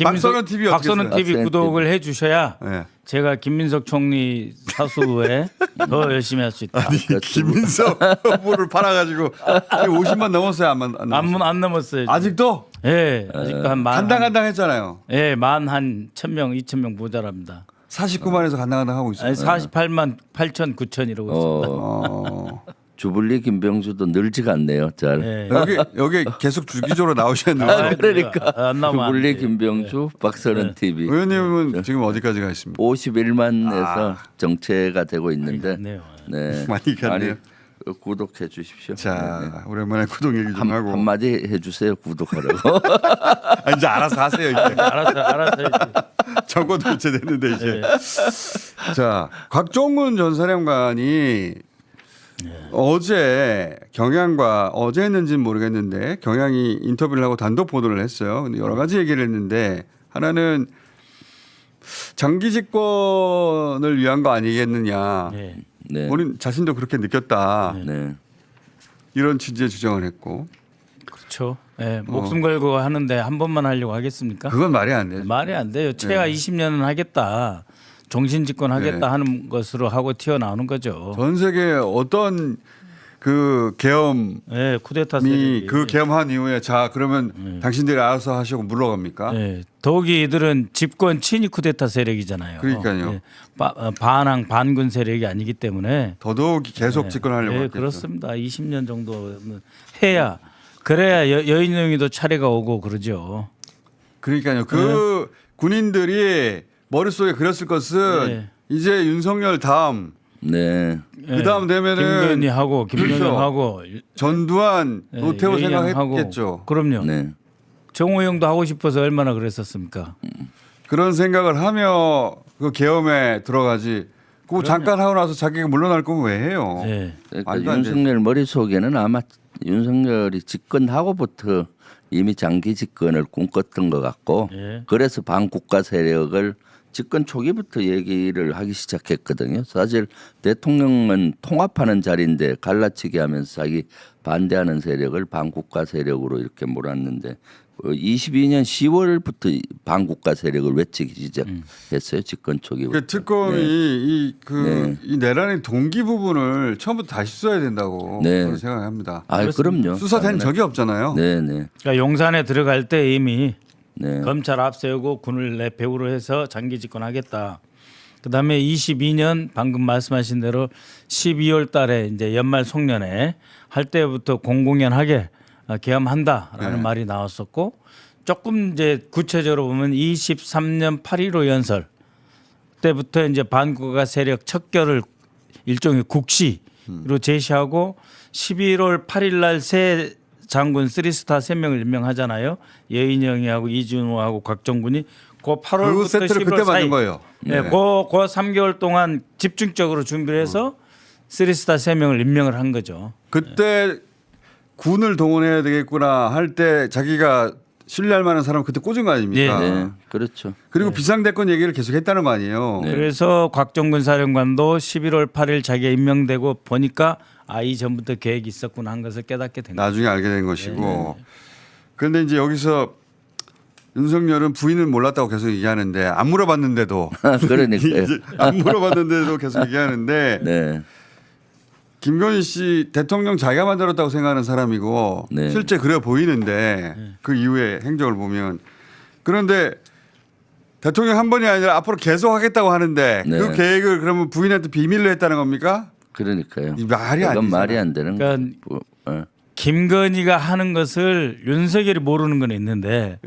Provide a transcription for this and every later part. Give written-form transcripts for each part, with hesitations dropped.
박선원 TV 어떻게 박선원 써요? TV 박선원 구독을 해주셔야 네. 제가 김민석 총리 사수에 더 열심히 할 수 있다. 아니 김민석 후보를 팔아가지고 50만 넘었어요, 안 넘었어요? 안 넘었어요. 아직도 예, 아직도 간당간당 했잖아요. 예, 만 한 1,000명, 2,000명 모자랍니다. 49만에서 간당간당 하고 있어요. 아니, 48만 8천 9천 이러고 있습니다. 주불리 김병주도 늘지가 않네요. 잘. 예. 여기 계속 주기적으로 나오셨는데 아, 그러니까 안 나오면 안 주불리 돼요. 김병주 박선원 TV 의원님은 지금 어디까지 가 있습니까? 51만에서 정체가 되고 있는데 네요. 네. 많이 갔네요. 구독해 주십시오. 자, 오랜만에 구독 얘기 좀 하고. 한마디 해주세요. 구독하라고. 아, 이제 알아서 하세요. 이제 알았어. 적어도 이제 됐는데 이제. 자, 곽종훈 전 사령관이 어제 경향과 어제 했는지는 모르겠는데 경향이 인터뷰를 하고 단독 보도를 했어요. 근데 여러 가지 얘기를 했는데 하나는 장기 집권을 위한 거 아니겠느냐. 네. 네. 본인 자신도 그렇게 느꼈다. 네. 이런 취지의 주장을 했고 그렇죠. 예, 목숨 걸고 하는데 한 번만 하려고 하겠습니까? 그건 말이 안 돼요. 말이 안 돼요. 최하 20년은 하겠다. 정신 집권하겠다 하는 것으로 하고 튀어나오는 거죠. 전 세계 어떤 그 계엄이 예, 쿠데타 세력이. 그 계엄한 이후에 자 그러면 당신들이 알아서 하시고 물러갑니까? 예, 더욱이 이들은 집권 친위 쿠데타 세력이잖아요. 그러니까요. 예, 반항 반군 세력이 아니기 때문에 더더욱 계속 집권하려고 예, 했겠죠. 그렇습니다. 20년 정도는 해야 그래야 여인영이도 차례가 오고 그러죠. 그러니까요. 그 군인들이 머릿속에 그렸을 것은 네. 이제 윤석열 다음 네. 그 다음 되면은 김건희하고 김정은하고 전두환 예, 노태우 여인영하고. 생각했겠죠. 그럼요. 네. 정호영도 하고 싶어서 얼마나 그랬었습니까? 그런 생각을 하며 그 계엄에 들어가지. 그 잠깐 하고 나서 자기가 물러날 거면 왜 해요? 예. 그러니까 말도 안 돼. 윤석열 머릿속에는 아마 윤석열이 집권하고부터 이미 장기 집권을 꿈꿨던 것 같고 예. 그래서 반국가 세력을 집권 초기부터 얘기를 하기 시작했거든요. 사실 대통령은 통합하는 자리인데 갈라치기 하면서 자기 반대하는 세력을 반국가 세력으로 이렇게 몰았는데 22년 10월부터 반국가 세력을 외치기 시작했어요. 집권 초기부터. 그 특검이 이 내란의 동기 부분을 처음부터 다시 써야 된다고 네. 저는 생각합니다. 아, 그럼요. 수사된 적이 없잖아요. 네, 네. 그러니까 용산에 들어갈 때 이미 네. 검찰 앞세우고 군을 내 배후로 해서 장기 집권하겠다. 그다음에 22년 방금 말씀하신 대로 12월 달에 이제 연말 송년회 할 때부터 공공연하게 계엄한다라는 네. 말이 나왔었고 조금 이제 구체적으로 보면 23년 8.15 연설 때부터 이제 반국가 세력 척결을 일종의 국시로 제시하고 11월 8일 날 새 장군 3스타 3명을 임명하잖아요. 여인영이하고 이준호하고 곽정군이 그 8월부터 그 세트를 11월 그때 사이 만든 거예요. 네, 그 3개월 동안 집중적으로 준비를 해서 3스타 3명을 임명을 한 거죠. 그때 군을 동원해야 되겠구나 할 때 자기가 신뢰할 만한 사람 그때 꽂은 거 아닙니까? 네. 그렇죠. 그리고 비상대권 얘기를 계속 했다는 거 아니에요. 네. 그래서 곽정근 사령관도 11월 8일 자기가 임명되고 보니까 이전부터 계획이 있었구나 한 것을 깨닫게 된 거죠. 나중에 알게 된 것이고. 그런데 이제 여기서 윤석열은 부인은 몰랐다고 계속 얘기하는데 안 물어봤는데도 그러니까요. 이제 안 물어봤는데도 계속 얘기하는데 네. 김건희 씨 대통령 자기가 만들었다고 생각하는 사람이고 네. 실제 그래 보이는데 그 이후의 행적을 보면 그런데 대통령 한 번이 아니라 앞으로 계속 하겠다고 하는데 네. 그 계획을 그러면 부인한테 비밀로 했다는 겁니까? 그러니까요. 이 말이 안 이건 되잖아요. 말이 안 되는 그러니까 거. 어. 김건희가 하는 것을 윤석열이 모르는 건 있는데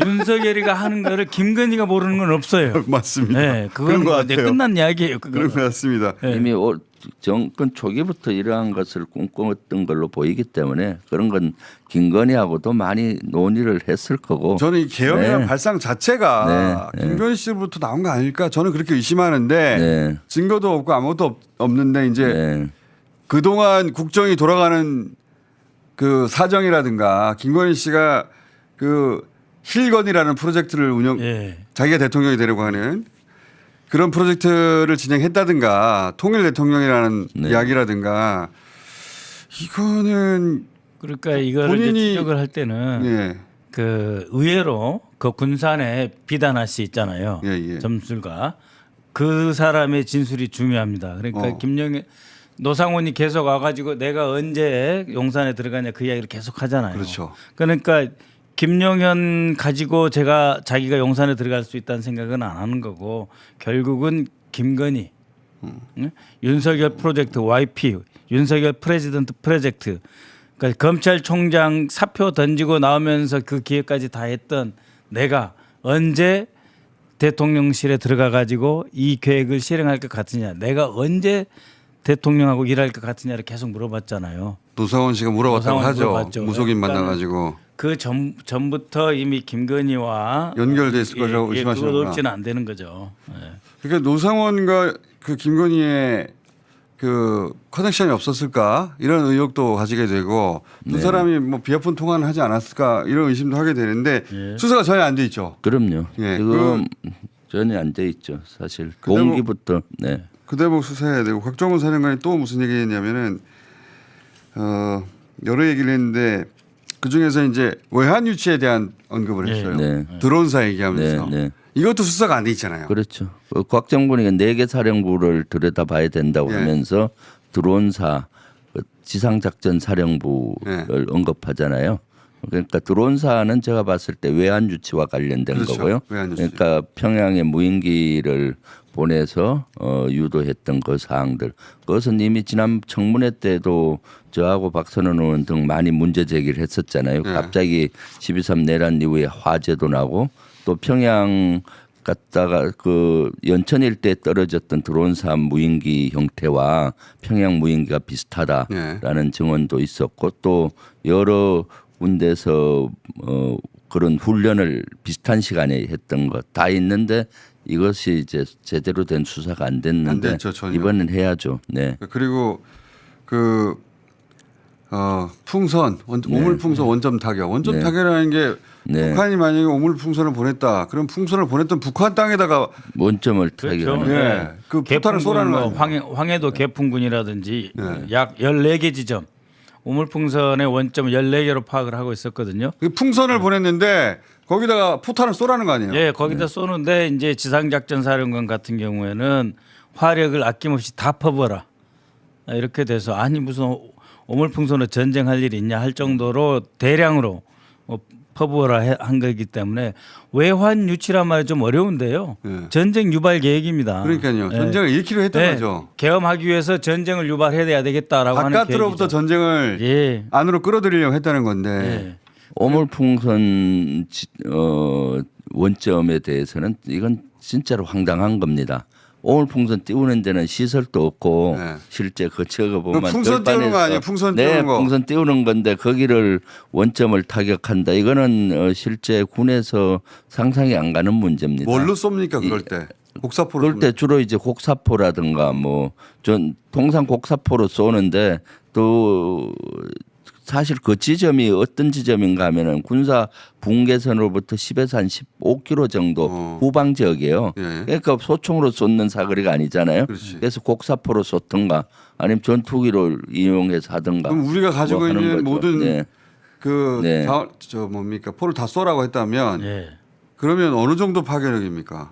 윤석열이가 하는 거를 김건희가 모르는 건 없어요. 맞습니다. 네, 그런 그건 것 이제 같아요. 끝난 이야기예요. 그거. 그런 것 같습니다. 네. 이미 정권 초기부터 이러한 것을 꿈꿔왔던 걸로 보이기 때문에 그런 건 김건희하고도 많이 논의를 했을 거고. 저는 이 계엄이라는 네. 발상 자체가 네. 김건희 씨로부터 나온 거 아닐까 저는 그렇게 의심하는데 네. 증거도 없고 아무것도 없는데 이제 네. 그동안 국정이 돌아가는 그 사정이라든가 김건희 씨가 그 힐건이라는 프로젝트를 예. 자기가 대통령이 되려고 하는 그런 프로젝트를 진행했다든가 통일 대통령이라는 네. 이야기라든가 이거는 그러니까 이거를 본인이- 이제 추적을 할 때는 예. 그 의외로 그 군산에 비단아 씨 있잖아요. 예, 예. 점술가 그 사람의 진술이 중요합니다. 그러니까 김영현 노상원이 계속 와가지고 내가 언제 용산에 들어가냐 그 이야기를 계속 하잖아요. 그렇죠. 그러니까 김용현 가지고 자기가 용산에 들어갈 수 있다는 생각은 안 하는 거고 결국은 김건희, 응? 윤석열 프로젝트 YP, 윤석열 프레지던트 프로젝트, 그러니까 검찰총장 사표 던지고 나오면서 그 기획까지 다 했던 내가 언제 대통령실에 들어가 가지고 이 계획을 실행할 것 같으냐, 내가 언제 대통령하고 일할 것 같으냐를 계속 물어봤잖아요. 노상원 씨가 물어봤다고 노상원 하죠. 물어봤죠. 무속인 그러니까는 만나가지고 그 전부터 이미 김건희와 연결돼 있을 거라고 그거 의심하시는구나. 없지는 안 되는 거죠. 예. 그러니까 노상원과 그 김건희의 그 커넥션이 없었을까 이런 의혹도 가지게 되고 두 사람이 뭐 비아폰 통화를 하지 않았을까 이런 의심도 하게 되는데 수사가 전혀 안 돼 있죠. 그럼요. 예, 지금 전혀 안 돼 있죠. 사실 그 대목- 공기부터 네. 그 대목 수사해야 되고 곽정훈 사령관이 또 무슨 얘기했냐면은 여러 얘기를 했는데 그 중에서 이제 외환 유치에 대한 언급을 했어요. 네. 드론사 얘기하면서 네, 네. 이것도 수사가 안 돼 있잖아요. 그렇죠. 곽정군이가 4개 사령부를 들여다봐야 된다고 예. 하면서 드론사 지상작전 사령부를 네. 언급하잖아요. 그러니까 드론사는 제가 봤을 때 외환 유치와 관련된 그렇죠. 거고요. 외환 유치. 그러니까 평양에 무인기를 보내서 유도했던 그 사항들. 그것은 이미 지난 청문회 때도 저하고 박선원 의원 등 많이 문제 제기를 했었잖아요. 네. 갑자기 12.3 내란 이후에 화재도 나고 또 평양 갔다가 그 연천 일대에 떨어졌던 드론사 무인기 형태와 평양 무인기가 비슷하다라는 증언도 있었고 또 여러 군데서 그런 훈련을 비슷한 시간에 했던 것 다 있는데 이것이 이제 제대로 된 수사가 안 됐는데 안 됐죠, 전혀. 이번엔 해야죠. 네. 그리고 그 풍선 오물풍선 원점 타격 원점 네. 타격이라는 게 네. 북한이 만약에 오물풍선을 보냈다 그럼 풍선을 보냈던 북한 땅에다가 원점을 그렇죠. 타격하는 예, 그 포탄을 쏘라는 개풍군, 거예요. 황해도 개풍군이라든지 네. 약 14개 지점 우물풍선의 원점을 14개로 파악을 하고 있었거든요. 그 풍선을 보냈는데 거기다가 포탄을 쏘라는 거 아니에요? 예, 거기다 쏘는데 이제 지상작전 사령관 같은 경우에는 화력을 아낌없이 다 퍼부어라. 이렇게 돼서 아니 무슨 오물풍선으로 전쟁할 일이 있냐 할 정도로 대량으로 퍼부어라 한 거기 때문에 외환 유치란 말이 좀 어려운데요. 예. 전쟁 유발 계획입니다. 그러니까요. 예. 전쟁을 일으키려 했던 네, 거죠. 계엄하기 위해서 전쟁을 유발해야 되겠다라고 하는 바깥으로부터 계획이죠. 전쟁을 예. 안으로 끌어들이려고 했다는 건데 예. 오물풍선 원점에 대해서는 이건 진짜로 황당한 겁니다. 오물풍선 띄우는 데는 시설도 없고 네. 실제 그 저거 보면 그럼 풍선 띄우는 거 아니에요? 풍선 네, 띄우는 거. 풍선 띄우는 건데 거기를 원점을 타격한다. 이거는 실제 군에서 상상이 안 가는 문제입니다. 뭘로 쏩니까 그럴 때? 곡사포로 그럴 때 주로 이제 곡사포라든가 뭐 전 통상 곡사포로 쏘는데 또 사실 그 지점이 어떤 지점인가 하면은 군사 분계선으로부터 10에서 한 15km 정도 후방 지역이에요. 예. 그러니까 소총으로 쏟는 사거리가 아니잖아요. 그렇지. 그래서 곡사포로 쏟든가 아니면 전투기를 이용해서 하든가. 그럼 우리가 가지고 뭐 하는 있는 거죠. 모든 네. 그 네. 저 뭡니까 포를 다 쏘라고 했다면 예. 그러면 어느 정도 파괴력입니까?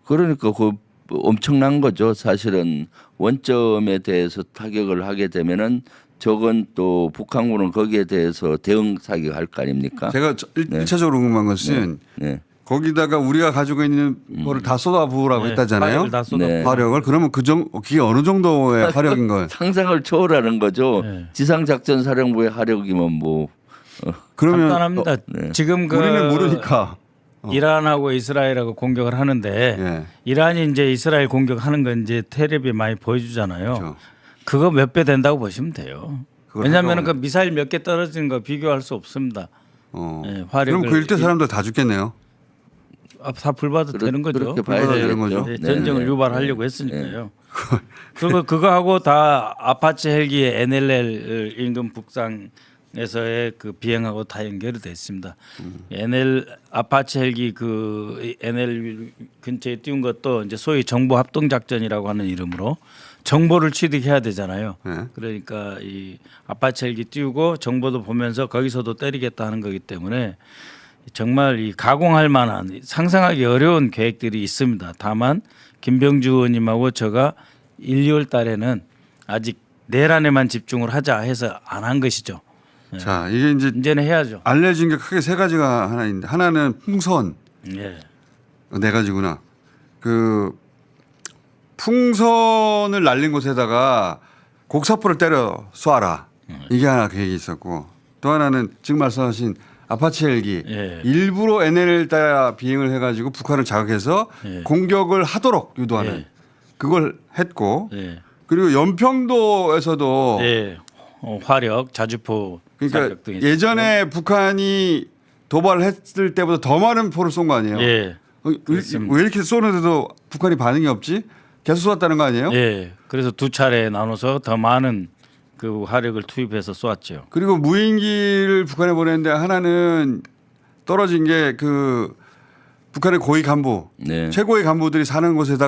그러니까 그 엄청난 거죠. 사실은 원점에 대해서 타격을 하게 되면은 저건 또 북한군은 거기에 대해서 대응 사격할 거 아닙니까? 제가 1차적으로 궁금한 것은 네. 거기다가 우리가 가지고 있는 거를 다 쏟아부으라고 네, 했다잖아요. 화력을 다 쏟아. 네. 화력을 그러면 그게 어느 정도의 화력인 거예요? 상상을 초월하는 거죠. 네. 지상작전 사령부의 하력이면 뭐 그러면 간단합니다. 지금 그 우리는 모르니까. 이란하고 이스라엘하고 공격을 하는데 예. 이란이 이제 이스라엘 공격하는 건 이제 텔레비 많이 보여주잖아요. 그렇죠. 그거 몇 배 된다고 보시면 돼요. 그걸 왜냐하면 그 해보면. 미사일 몇 개 떨어지는 거 비교할 수 없습니다. 예, 화력을 그럼 그 일대 사람들 다 죽겠네요. 다 불받아 되는 거죠. 그렇게 봐야 불가능한 되는 거죠. 거죠. 네, 전쟁을 유발하려고 했으니까요. 그거하고 다 아파치 헬기의 NLL 인근 북상에서의 그 비행하고 다 연결이 됐습니다. 아파치 헬기 그 NL 근처에 띄운 것도 이제 소위 정보 합동 작전이라고 하는 이름으로 정보를 취득해야 되잖아요. 네. 그러니까 이 아파치 헬기 띄우고 정보도 보면서 거기서도 때리겠다 하는 거기 때문에 정말 이 가공할 만한 상상하기 어려운 계획들이 있습니다. 다만 김병주 의원님하고 제가 1, 2월 달에는 아직 내란에만 집중을 하자 해서 안 한 것이죠. 자, 이게 이제 이제는 해야죠. 알려진 게 크게 세 가지가 하나 있는데 하나는 풍선 예. 네 가지구나. 그 풍선을 날린 곳에다가 곡사포를 때려 쏴라. 이게 하나 계획이 있었고 또 하나는 지금 말씀하신 아파치 헬기 예. 일부러 NLL 비행을 해가지고 북한을 자극해서 예. 공격을 하도록 유도하는 예. 그걸 했고 예. 그리고 연평도에서도 예. 화력, 자주포 그러니까 사격 등이 예전에 북한이 도발을 했을 때보다 더 많은 포를 쏜 거 아니에요? 예. 왜 이렇게 쏘는데도 북한이 반응이 없지? 계속 쏘았다는 거 아니에요? 예. 그래서 두 차례 나눠서 더 많은 그 화력을 투입해서 쏘았죠. 그리고 무인기를 북한에 보냈는데 하나는 떨어진 게 그 북한의 고위 간부, 네. 최고의 간부들이 사는 곳에서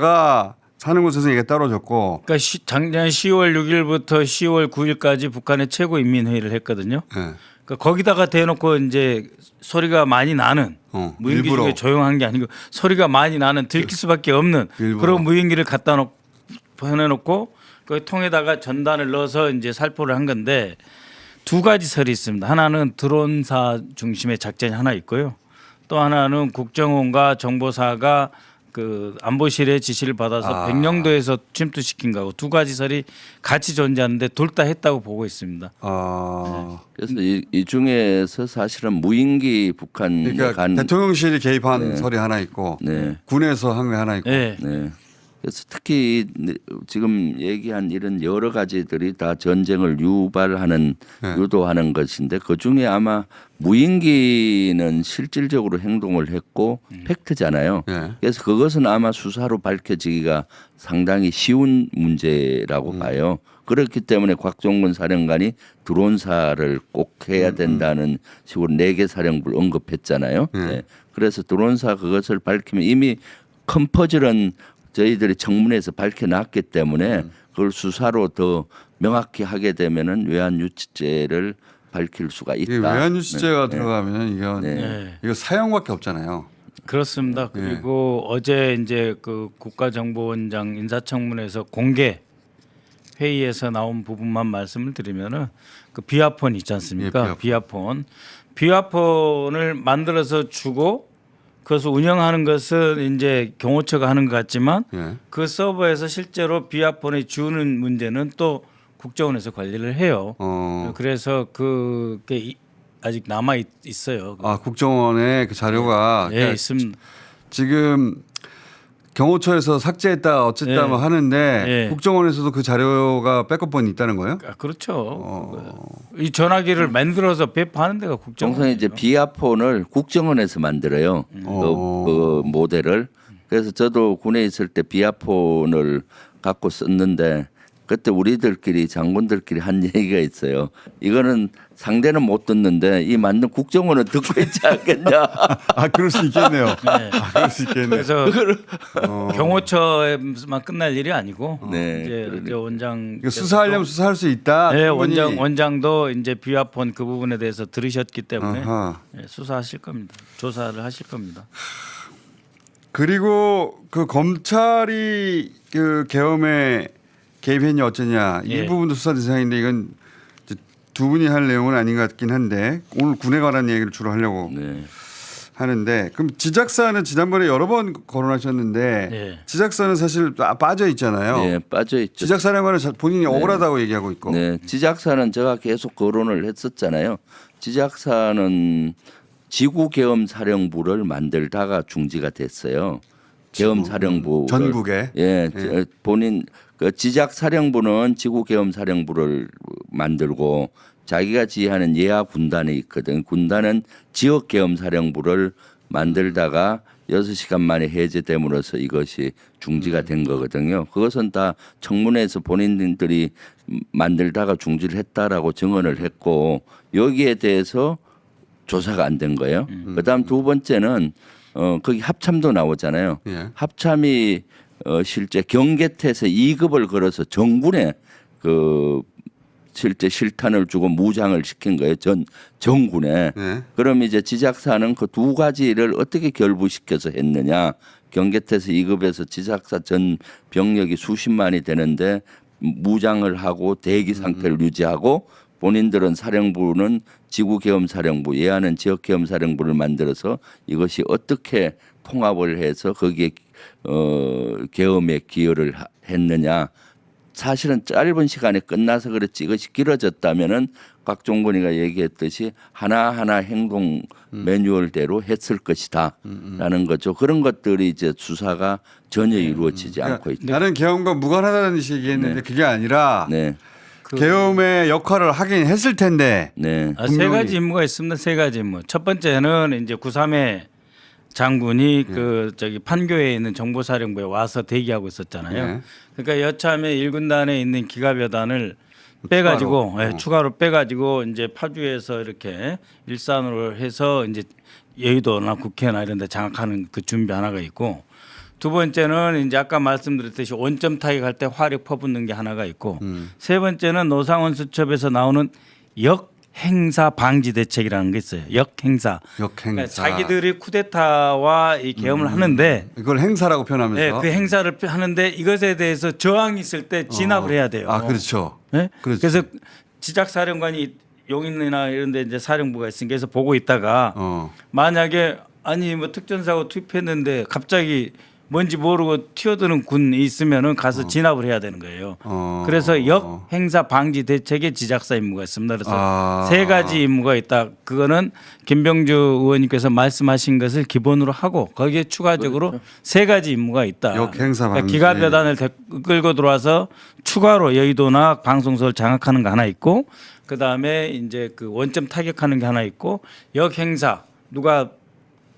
이게 떨어졌고, 그러니까 작년 10월 6일부터 10월 9일까지 북한의 최고인민회의를 했거든요. 예. 그러니까 거기다가 대놓고 이제 소리가 많이 나는 무인기 일부러. 중에 조용한 게 아니고 소리가 많이 나는 들킬 수밖에 없는 일부러. 그런 무인기를 갖다 놓고 보내놓고 그 통에다가 전단을 넣어서 이제 살포를 한 건데 두 가지 설이 있습니다. 하나는 드론사 중심의 작전이 하나 있고요. 또 하나는 국정원과 정보사가 그 안보실의 지시를 받아서 백령도에서 침투시킨 거하고 두 가지 설이 같이 존재하는데 둘 다 했다고 보고 있습니다. 그래서 이 중에서 사실은 무인기 북한 그러니까 간 대통령실이 개입한 설이 하나 있고, 네. 군에서 한 게 하나 있고, 네. 네. 그래서 특히 지금 얘기한 이런 여러 가지들이 다 전쟁을 유발하는 유도하는 것인데 그 중에 아마 무인기는 실질적으로 행동을 했고 팩트잖아요. 네. 그래서 그것은 아마 수사로 밝혀지기가 상당히 쉬운 문제라고 봐요. 그렇기 때문에 곽종근 사령관이 드론사를 꼭 해야 된다는 식으로 4개 사령부를 언급했잖아요. 네. 그래서 드론사 그것을 밝히면 이미 큰 퍼즐은 저희들이 청문회에서 밝혀놨기 때문에 그걸 수사로 더 명확히 하게 되면은 외환유치죄를 밝힐 수가 있다. 이게 외환유치죄가 네. 들어가면 이건 네. 이거 사형밖에 없잖아요. 그렇습니다. 그리고 어제 이제 그 국가정보원장 인사청문회에서 공개 회의에서 나온 부분만 말씀을 드리면은 그 비아폰 있지 않습니까? 예, 비아폰을 만들어서 주고 그것을 운영하는 것은 이제 경호처가 하는 것 같지만 예. 그 서버에서 실제로 비아폰을 주는 문제는 또 국정원에서 관리를 해요. 그래서 그게 아직 남아 있어요. 국정원에 그 자료가 예, 그러니까 있습니다. 지금 경호처에서 삭제했다 어쨌다 예. 뭐 하는데 예. 국정원에서도 그 자료가 백업본이 있다는 거예요? 그렇죠. 이 전화기를 만들어서 배포하는 데가 국정원. 정성이 이제 비아폰을 국정원에서 만들어요. 그 모델을. 그래서 저도 군에 있을 때 비아폰을 갖고 썼는데 그때 우리들끼리 장군들끼리 한 얘기가 있어요. 이거는 상대는 못 듣는데 이 만든 국정원은 듣고 있지 않겠냐. 그럴 수 있겠네요. 그럴 수 있겠네요. 그래서 경호처에만 끝날 일이 아니고 네, 이제 원장 이거 수사하려면 수사할 수 있다. 네, 충분히. 원장도 이제 비아폰 그 부분에 대해서 들으셨기 때문에 아하. 수사하실 겁니다. 조사를 하실 겁니다. 그리고 그 검찰이 그 계엄에 개입했냐 어쩌냐 이 예. 부분도 수사 대상인데 이건 이제 두 분이 할 내용은 아닌 것 같긴 한데 오늘 군에 관한 얘기를 주로 하려고 네. 하는데 그럼 지작사는 지난번에 여러 번 거론하셨는데 예. 지작사는 사실 빠져 있잖아요. 네, 빠져 있죠. 지작사령관은 본인이 억울하다고 얘기하고 있고. 네, 지작사는 제가 계속 거론을 했었잖아요. 지작사는 지구계엄 사령부를 만들다가 중지가 됐어요. 계엄 사령부 전국에. 예, 본인 그 지작 사령부는 지구계엄 사령부를 만들고 자기가 지휘하는 예하 군단이 있거든. 군단은 지역계엄 사령부를 만들다가 6시간 만에 해제됨으로써 이것이 중지가 된 거거든요. 그것은 다 청문회에서 본인들이 만들다가 중지를 했다라고 증언을 했고 여기에 대해서 조사가 안 된 거예요. 그다음 두 번째는 거기 합참도 나오잖아요. 예. 합참이 실제 경계태에서 2급을 걸어서 정군에 그 실제 실탄을 주고 무장을 시킨 거예요. 정군에. 네. 그럼 이제 지작사는 그 두 가지를 어떻게 결부시켜서 했느냐. 경계태세 2급에서 지작사 전 병력이 수십만이 되는데 무장을 하고 대기 상태를 유지하고 본인들은 사령부는 지구계엄사령부, 예하는 지역계엄사령부를 만들어서 이것이 어떻게 통합을 해서 거기에 계엄에 기여를 했느냐. 사실은 짧은 시간에 끝나서 그렇지 이것이 길어졌다면은 곽종건이가 얘기했듯이 하나하나 행동 매뉴얼대로 했을 것이다라는 거죠. 그런 것들이 이제 수사가 전혀 이루어지지 않고 있다. 다른 계엄과 무관하다는 식이 얘기했는데 그게 아니라 네, 계엄의 역할을 하긴 했을 텐데 네, 세 가지 임무가 있습니다. 세 가지 임무. 첫 번째는 이제 9.3의 장군이 그 저기 판교에 있는 정보사령부에 와서 대기하고 있었잖아요. 네. 그러니까 여참에 1군단에 있는 기갑여단을 빼가지고 추가로 빼가지고 이제 파주에서 이렇게 일산으로 해서 이제 여의도나 국회나 이런 데 장악하는 그 준비 하나가 있고, 두 번째는 이제 아까 말씀드렸듯이 원점 타격할 때 화력 퍼붓는 게 하나가 있고, 세 번째는 노상원 수첩에서 나오는 역행사 방지 대책이라는 게 있어요. 역행사. 그러니까 자기들이 쿠데타와 이 계엄을 하는데 이걸 행사라고 표현하면서 네, 그 행사를 하는데 이것에 대해서 저항이 있을 때 진압을 해야 돼요. 아, 그렇죠. 네? 그렇지. 그래서 지작사령관이 용인이나 이런 데 이제 사령부가 있으니까 그래서 보고 있다가 만약에 아니 뭐 특전사고 투입했는데 갑자기 뭔지 모르고 튀어드는 군이 있으면은 가서 진압을 해야 되는 거예요. 그래서 역행사 방지 대책의 지작사 임무가 있습니다. 그래서 세 가지 임무가 있다. 그거는 김병주 의원님께서 말씀하신 것을 기본으로 하고 거기에 추가적으로 그렇죠. 세 가지 임무가 있다. 역행사 방지. 기갑여단을 끌고 들어와서 추가로 여의도나 방송소를 장악하는 거 하나 있고, 그 다음에 이제 그 원점 타격하는 게 하나 있고, 역행사 누가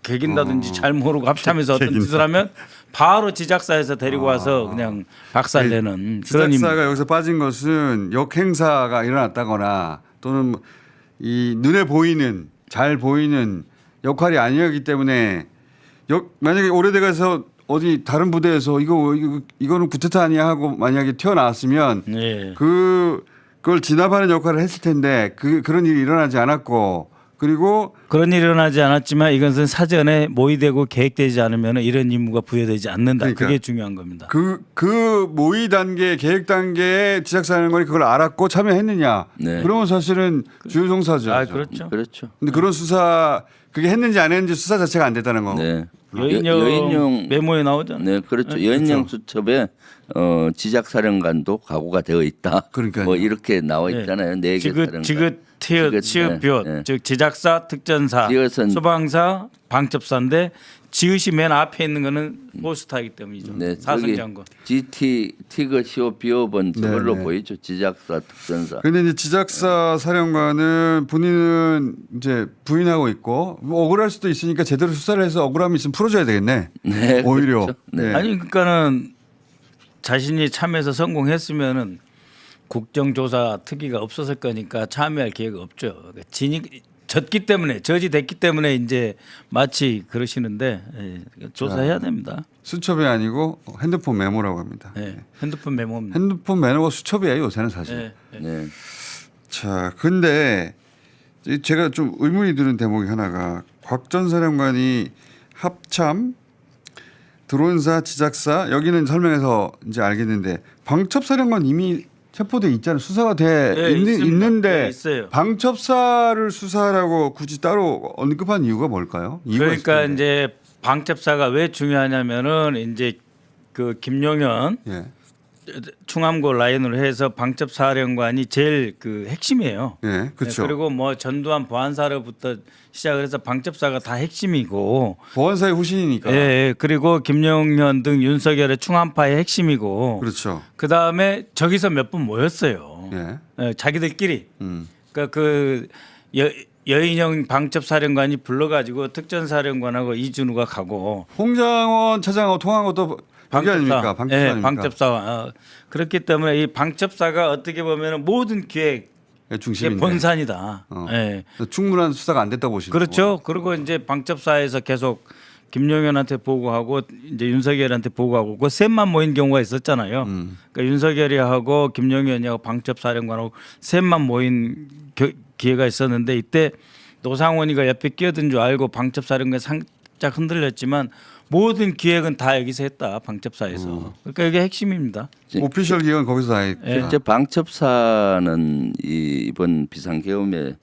개긴다든지 잘 모르고 합참에서 어떤 짓을 하면 바로 지작사에서 데리고 와서 그냥 박살내는 그런 임무. 지작사가 여기서 빠진 것은 역행사가 일어났다거나 또는 이 눈에 보이는 잘 보이는 역할이 아니었기 때문에 만약에 오래돼가서 어디 다른 부대에서 이거는 구테타 아니야 하고 만약에 튀어나왔으면 예. 그걸 진압하는 역할을 했을 텐데 그런 일이 일어나지 않았고, 그리고 그런 일이 일어나지 않았지만 이것은 사전에 모의되고 계획되지 않으면 이런 임무가 부여되지 않는다. 그러니까 그게 중요한 겁니다. 그 모의 단계, 계획 단계에 지작사령관이 그걸 알았고 참여했느냐? 네. 그러면 사실은 주요 종사죠. 아, 그렇죠. 그렇죠. 근데 그런 수사 그게 했는지 안 했는지 수사 자체가 안 됐다는 거. 네. 여인영 메모에 나오잖아요. 네, 그렇죠. 여인영 수첩에 지작사령관도 각오가 되어 있다. 그러니까요. 뭐 이렇게 나와 있잖아요. 네 개 사령관. 지긋 치읓 네. 즉 지작사, 특전사, 지읒은 소방사, 방첩사인데 지읒이 맨 앞에 있는 거는 포스타이기 때문이죠. 네, 사성장군. GT 티그 시오 비오번 저걸로 네. 보이죠. 지작사, 특전사. 그런데 이제 지작사 사령관은 본인은 이제 부인하고 있고 뭐 억울할 수도 있으니까 제대로 수사를 해서 억울함이 있으면 풀어줘야 되겠네. 네, 오히려. 그렇죠. 네. 네. 아니 그러니까는 자신이 참여해서 성공했으면은 국정조사 특위가 없었을 거니까 참여할 기회가 없죠. 그러니까 졌기 때문에 저지됐기 때문에 이제 마치 그러시는데 조사해야 됩니다. 수첩이 아니고 핸드폰 메모라고 합니다. 네, 핸드폰 메모입니다. 핸드폰 메모가 수첩이에요 요새는 사실. 네, 네. 네. 자, 근데 제가 좀 의문이 드는 대목이 하나가 곽 전 사령관이 합참, 드론사, 지작사 여기는 설명해서 이제 알겠는데 방첩사령관 이미 체포돼 있잖아요. 수사가 돼 네, 있는데 네, 있어요. 방첩사를 수사하라고 굳이 따로 언급한 이유가 뭘까요? 이유가 있을 그러니까 텐데. 이제 방첩사가 왜 중요하냐면은 이제 그 김용현 예. 충암고 라인으로 해서 방첩사령관이 제일 그 핵심이에요. 예, 그렇죠. 네, 그리고 뭐 전두환 보안사로부터 시작을 해서 방첩사가 다 핵심이고, 보안사의 후신이니까. 예, 예, 그리고 김용현 등 윤석열의 충암파의 핵심이고, 그렇죠. 그 다음에 저기서 몇 분 모였어요. 예. 예, 자기들끼리. 그러니까 그 여인영 방첩사령관이 불러가지고 특전사령관하고 이준우가 가고. 홍장원 차장하고 통한 것도 그게 아닙니까? 방첩사 예, 아닙니까? 방첩사. 그렇기 때문에 이 방첩사가 어떻게 보면 모든 기획의 중심인데. 본산이다. 예. 충분한 수사가 안 됐다고 보시는 그렇죠. 그리고 이제 방첩사에서 계속 김용현한테 보고하고 이제 윤석열한테 보고하고 그 셋만 모인 경우가 있었잖아요. 그러니까 윤석열이하고 김용현이하고 방첩사령관하고 셋만 모인 기회가 있었는데 이때 노상원이가 옆에 끼어든 줄 알고 방첩사령관이 살짝 흔들렸지만 모든 기획은 다 여기서 했다. 방첩사에서. 그러니까 이게 핵심입니다. 오피셜 기획은 거기서 다 했고. 실제 방첩사는 이번 비상계엄의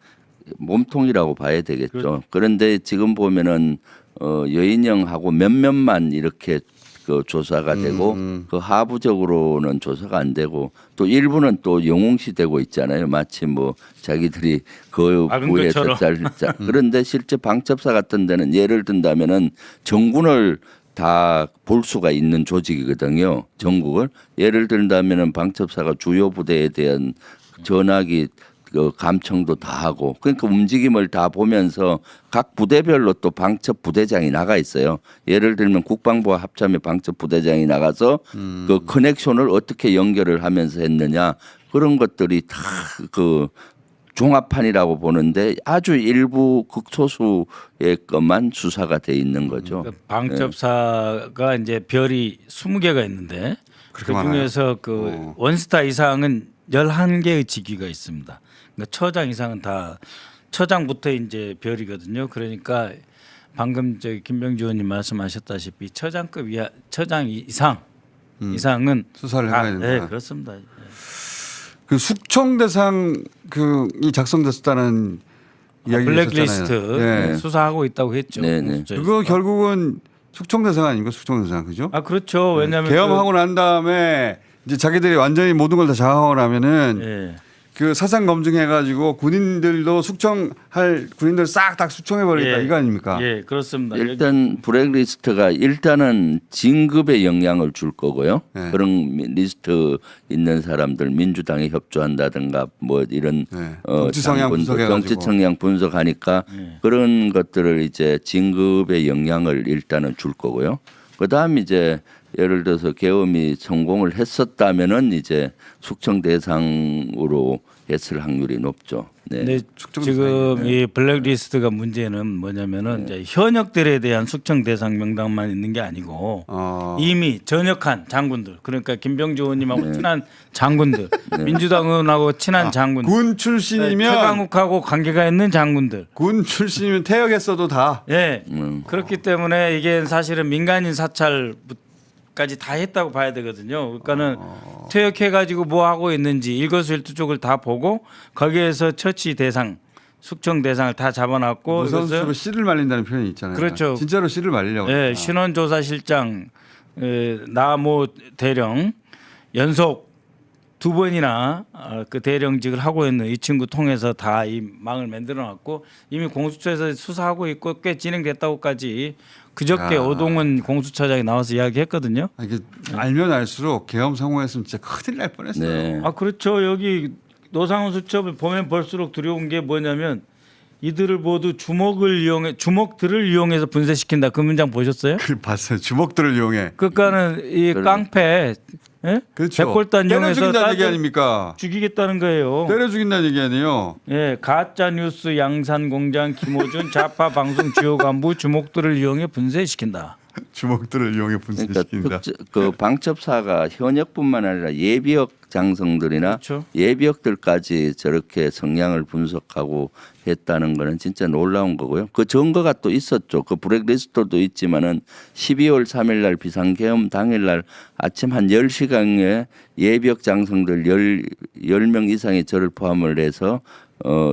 몸통이라고 봐야 되겠죠. 그런데 지금 보면은 여인영하고 몇몇만 이렇게 그 조사가 되고 그 하부적으로는 조사가 안 되고 또 일부는 또 영웅시되고 있잖아요. 마치 뭐 자기들이 그 막은 부에 것처럼. 그런데 실제 방첩사 같은 데는 예를 든다면은 정군을 다 볼 수가 있는 조직이거든요. 전국을 예를 든다면은 방첩사가 주요 부대에 대한 전화기 그 감청도 다 하고 그러니까 움직임을 다 보면서 각 부대별로 또 방첩 부대장이 나가 있어요. 예를 들면 국방부와 합참의 방첩 부대장이 나가서 그 커넥션을 어떻게 연결을 하면서 했느냐 그런 것들이 다 그 종합판이라고 보는데 아주 일부 극소수의 것만 수사가 돼 있는 거죠. 그러니까 방첩사가 이제 별이 20개가 있는데 그 그렇게 많아요? 중에서 그 원스타 이상은 11개의 직위가 있습니다. 그러니까 처장 이상은 다 처장부터 이제 별이거든요. 그러니까 방금 저기 김병주 의원님 말씀하셨다시피 처장급 이하 처장 이상은 수사를 다, 해봐야 된다. 네, 그렇습니다. 그 숙청 대상 그이 작성됐다는 이야기가 블랙리스트 있었잖아요. 네. 수사하고 있다고 했죠. 네, 네. 공수처에서. 그거 결국은 숙청 대상 아닙니까? 숙청 대상 그죠? 아 그렇죠. 왜냐하면 계엄하고 난 다음에 이제 자기들이 완전히 모든 걸 다 장악하고 나면은 예. 그 사상 검증해가지고 군인들도 숙청할 군인들 싹 다 숙청해 버리겠다 예. 이거 아닙니까? 예, 그렇습니다. 일단 블랙리스트가 일단은 진급에 영향을 줄 거고요. 네. 그런 리스트 있는 사람들 민주당에 협조한다든가 뭐 이런 네. 정치 성향 당분들, 분석해가지고. 정치 성향 분석하니까 그런 것들을 이제 진급에 영향을 일단은 줄 거고요. 그다음 이제 예를 들어서 계엄이 성공을 했었다면은 이제 숙청 대상으로 했을 확률이 높죠. 네. 근데 지금 이 블랙리스트가 문제는 뭐냐면은 이제 현역들에 대한 숙청 대상 명단만 있는 게 아니고 이미 전역한 장군들 그러니까 김병주 의원님하고 친한 장군들 민주당 의원하고 친한 장군들 군 출신이면 최강욱하고 관계가 있는 장군들 군 출신이면 퇴역했어도 다 예 그렇기 때문에 이게 사실은 민간인 사찰까지 다 했다고 봐야 되거든요. 그러니까는 퇴역해가지고 뭐 하고 있는지 일거수일투족을 다 보고 거기에서 처치 대상, 숙청 대상을 다 잡아놨고 무선수로 씨를 말린다는 표현이 있잖아요. 그렇죠. 진짜로 씨를 말리려고. 예, 신원조사실장 나모 대령 연속 2번이나 그 대령직을 하고 있는 이 친구 통해서 다 이 망을 만들어놨고 이미 공수처에서 수사하고 있고 꽤 진행됐다고까지 그저께 야. 오동훈 공수처장이 나와서 이야기했거든요. 이게 알면 알수록 계엄 성공했으면 진짜 큰일 날 뻔했어요. 네. 아 그렇죠. 여기 노상훈 수첩을 보면 볼수록 두려운 게 뭐냐면 이들을 모두 주먹들을 이용해서 분쇄시킨다. 그 문장 보셨어요? 그 봤어요. 주먹들을 이용해. 그러니까는 이 깡패 예? 그렇죠. 백골단 때려 이용해서 죽인다는 얘기 딸들 아닙니까? 죽이겠다는 거예요. 때려 죽인다는 얘기 아니에요. 예, 가짜 뉴스 양산공장 김호준 좌파 방송 주요 간부 주먹들을 이용해 분쇄시킨다. 주먹들을 이용해 그러니까 분쇄시킨다. 그 방첩사가 현역뿐만 아니라 예비역 장성들이나 그렇죠. 예비역들까지 저렇게 성향을 분석하고 했다는 거는 진짜 놀라운 거고요. 그 증거가 또 있었죠. 그 블랙리스트도 있지만은 12월 3일 날 비상계엄 당일 날 아침 한 10시경에 예비역 장성들 10명 이상이 저를 포함을 해서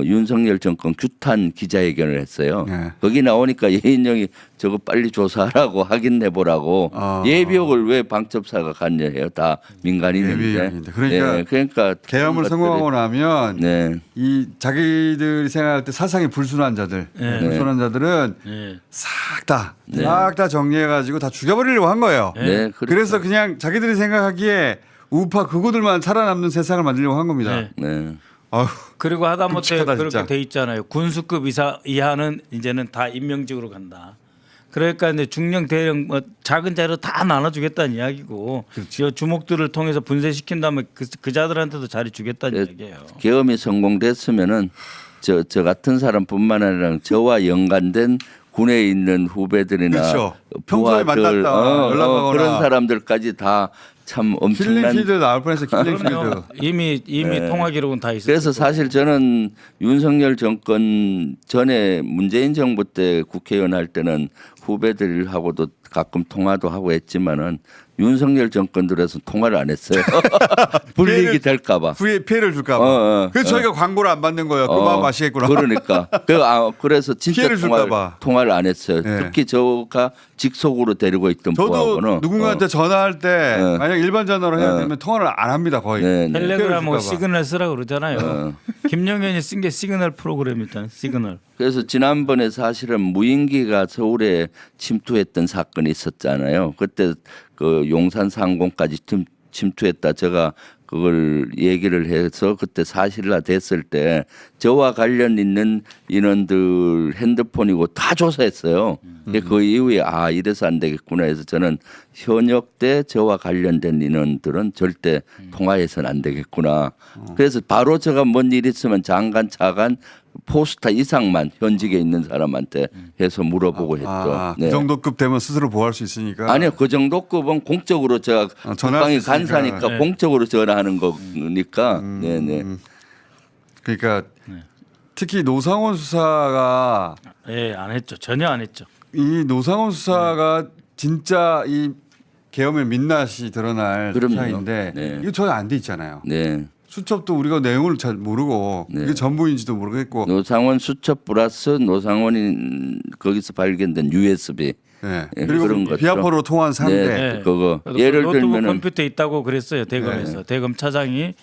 윤석열 정권 규탄 기자회견을 했어요. 네. 거기 나오니까 예인영이 저거 빨리 조사하라고 확인해 보라고 예비역을 왜 방첩사가 관여해요? 다 민간인인데. 예비역인데. 그러니까 그러니까 계엄을 그런 성공하고 것들이- 나면 네. 이 자기들이 생각할 때 사상이 불순한 자들, 불순한 자들은 예. 싹 다 정리해가지고 다 죽여버리려고 한 거예요. 네. 그래서 그냥 자기들이 생각하기에 우파 극우들만 살아남는 세상을 만들려고 한 겁니다. 네. 네. 아휴, 그리고 하다못해 끔찍하다, 그렇게 진짜. 돼 있잖아요. 군수급 이하는 이제는 다 임명직으로 간다. 그러니까 이제 중령 대령 뭐 작은 자료 다 나눠주겠다는 이야기고 이 주목들을 통해서 분쇄시킨 다음에 그 자들한테도 자리 주겠다는 이야기예요. 계엄이 성공됐으면은 저 같은 사람뿐만 아니라 저와 연관된 군에 있는 후배들이나 그렇죠. 평소에 부하들, 만났다, 연락하거나. 그런 사람들까지 다 참 킬링 엄청난. 필드 나올 뻔했어. 킬링 필드. 그럼요. 이미 통화 기록은 다 있어요. 그래서 사실 저는 윤석열 정권 전에 문재인 정부 때 국회의원 할 때는 후배들하고도 가끔 통화도 하고 했지만은 윤석열 정권 들어서 통화를 안 했어요. 불이익이 될까봐. 후에 피해를 줄까봐. 그래서 저희가 광고를 안 받는 거예요. 그 마음 아시겠구나. 그러니까. 그래서 진짜 피해를 줄까봐. 통화를 안 했어요. 네. 특히 저가 직속으로 데리고 있던 저도 부하고는 누군가한테 전화할 때 만약 일반 전화로 해야 되면 통화를 안 합니다 거의. 네, 네. 텔레그램하고 줄까봐. 시그널 쓰라고 그러잖아요. 김영현이 쓴 게 시그널 프로그램이잖아요. 시그널. 그래서 지난번에 사실은 무인기가 서울에 침투했던 사건이 있었잖아요. 그때 그 용산 상공까지 침투했다. 제가 그걸 얘기를 해서 그때 사실화 됐을 때 저와 관련 있는 인원들 핸드폰이고 다 조사했어요. 그 이후에 이래서 안 되겠구나 해서 저는 현역 때 저와 관련된 인원들은 절대 통화해서는 안 되겠구나. 그래서 바로 제가 뭔 일 있으면 장관, 차관, 포스타 이상만 현직에 있는 사람한테 해서 물어보고 했죠. 그 정도급 되면 스스로 보호할 수 있으니까. 아니요, 그 정도 급은 공적으로 제가 전화할 국방이 수 있으니까. 간사니까 네. 공적으로 전화하는 거니까. 네네. 그러니까 특히 노상원 수사가 예, 안 했죠. 전혀 안 했죠. 이 노상원 수사가 진짜 이 계엄의 민낯이 드러날 그럼요. 수사인데 네. 이거 전혀 안 돼 있잖아요. 네. 수첩도 우리가 내용을 잘 모르고 네. 이게 전부인지도 모르겠고. 노상원 수첩 플러스 노상원이 거기서 발견된 USB. 네. 예, 그리고 그런 것들. 비아포로 통한 상대. 네. 그거 그래도 예를 노트북 들면은 컴퓨터 있다고 그랬어요. 대검에서. 대검 차장이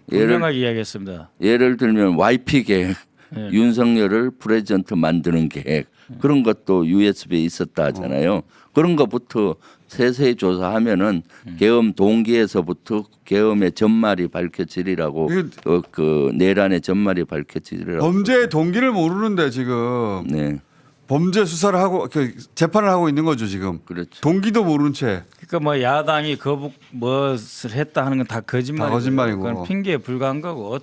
분명하게 이야기했습니다. 예를 들면 YP 계획, 네. 윤석열을 프레지던트 만드는 계획 그런 것도 USB에 있었다 하잖아요. 그런 것부터 세세히 조사하면은 계엄 동기에서부터 계엄의 전말이 밝혀지리라고 이게- 그 내란의 전말이 밝혀지리라고. 범죄의 동기를 모르는데 지금 네, 범죄 수사를 하고 재판을 하고 있는 거죠 지금. 그렇죠. 동기도 모른 채. 그러니까 뭐 야당이 거북 무엇을 했다 하는 건 다 거짓말이고. 다 거짓말이고. 그건 핑계에 불과한 거고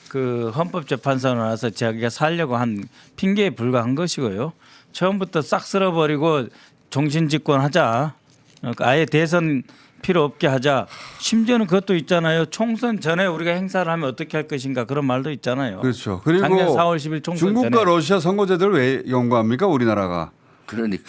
그 헌법재판소에 나와서 자기가 살려고 한 핑계에 불과한 것이고요. 처음부터 싹 쓸어버리고 종신집권하자. 그러니까 아예 대선 필요 없게 하자. 심지어는 그것도 있잖아요. 총선 전에 우리가 행사를 하면 어떻게 할 것인가 그런 말도 있잖아요. 그렇죠. 그리고 작년 4월 10일 총선 중국과 전에. 러시아 선거제도를 왜 연구합니까 우리나라가? 그러니까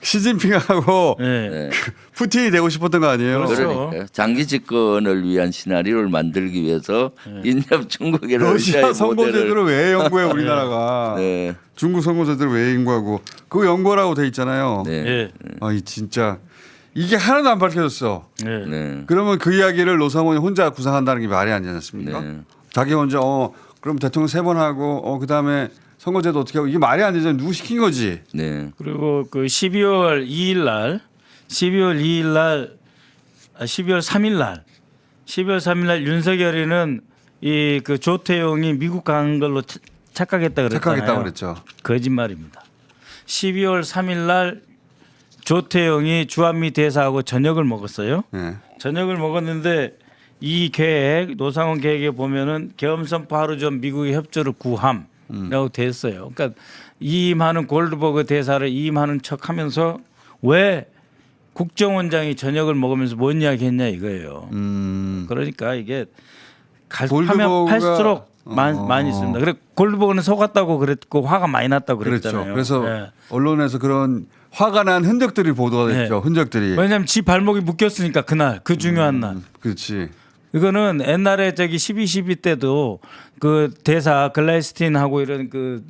시진핑하고 네. 푸틴이 되고 싶었던 거 아니에요? 그렇죠. 그러니까 장기 집권을 위한 시나리오를 만들기 위해서 인접 중국의 러시아 러시아의 모델을 선거제도를 왜 연구해 우리나라가? 네, 중국 선거제도를 왜 연구하고? 그거 연구라고 돼 있잖아요. 네, 예. 이 진짜 이게 하나도 안 밝혀졌어. 예. 네, 그러면 그 이야기를 노상원이 혼자 구상한다는 게 말이 안 되지 않습니까? 네. 자기 혼자 그럼 대통령 3번 하고 그다음에 선거제도 어떻게 하고 이게 말이 안 되잖아요. 누구 시킨 거지? 네. 그리고 그 12월 2일 날 12월 3일 날 윤석열이는 이 그 조태용이 미국 간 걸로 착각했다 그랬잖아요. 착각했다고 그랬죠. 거짓말입니다. 12월 3일 날 조태용이 주한미 대사하고 저녁을 먹었어요. 네. 저녁을 먹었는데 이 계획 노상원 계획에 보면은 계엄 선포 하루 전 미국의 협조를 구함이라고 돼 있어요. 그러니까 이임하는 골드버그 대사를 이임하는 척하면서 왜 국정원장이 저녁을 먹으면서 뭔 이야기했냐 이거예요. 그러니까 이게 하면 골드버그가- 할수록 많이 있습니다. 그래 골드버그는 속았다고 그랬고 화가 많이 났다고 그렇죠. 그랬잖아요. 그래서 예. 언론에서 그런 화가 난 흔적들이 보도가 됐죠. 네. 흔적들이. 왜냐하면 지 발목이 묶였으니까 그날 그 중요한 날. 그렇지. 이거는 옛날에 저기 12.12 때도 그 대사 글라이스틴하고 이런 그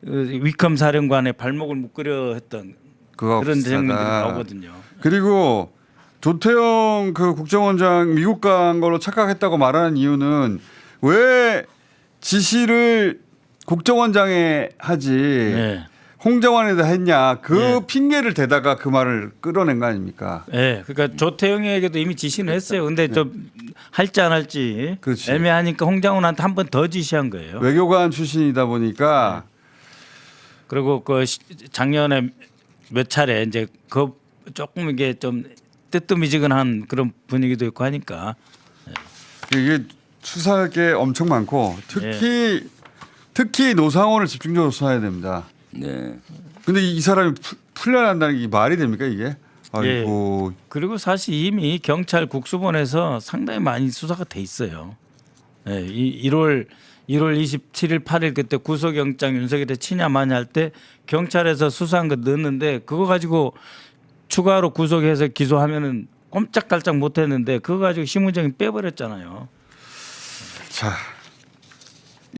위컴 사령관의 발목을 묶으려 했던 그거 그런 비슷하다. 장면들이 나오거든요. 그리고 조태영 그 국정원장 미국 간 걸로 착각했다고 말하는 이유는 왜 지시를 국정원장에 하지 네. 홍정환에다 했냐 그 네. 핑계를 대다가 그 말을 끌어낸 거 아닙니까? 네, 그러니까 조태영에게도 이미 지시는 했어요. 근데 좀 할지 안 할지 그렇지. 애매하니까 홍장훈한테 한 번 더 지시한 거예요. 외교관 출신이다 보니까 그리고 그 작년에 몇 차례 이제 그 조금 이게 좀 뜨뜻미지근한 그런 분위기도 있고 하니까 이게 수사할 게 엄청 많고 특히 노상원을 집중적으로 수사해야 됩니다. 네. 근데 이 사람이 풀려난다는 게 말이 됩니까 이게? 아이고. 그리고 사실 이미 경찰 국수본에서 상당히 많이 수사가 돼 있어요. 네, 1월 27일, 8일 그때 구속영장 윤석열에 치냐 마냐 할 때 경찰에서 수사한 거 넣었는데 그거 가지고 추가로 구속해서 기소하면은 꼼짝달짝 못했는데 그거 가지고 심은정이 빼버렸잖아요. 자.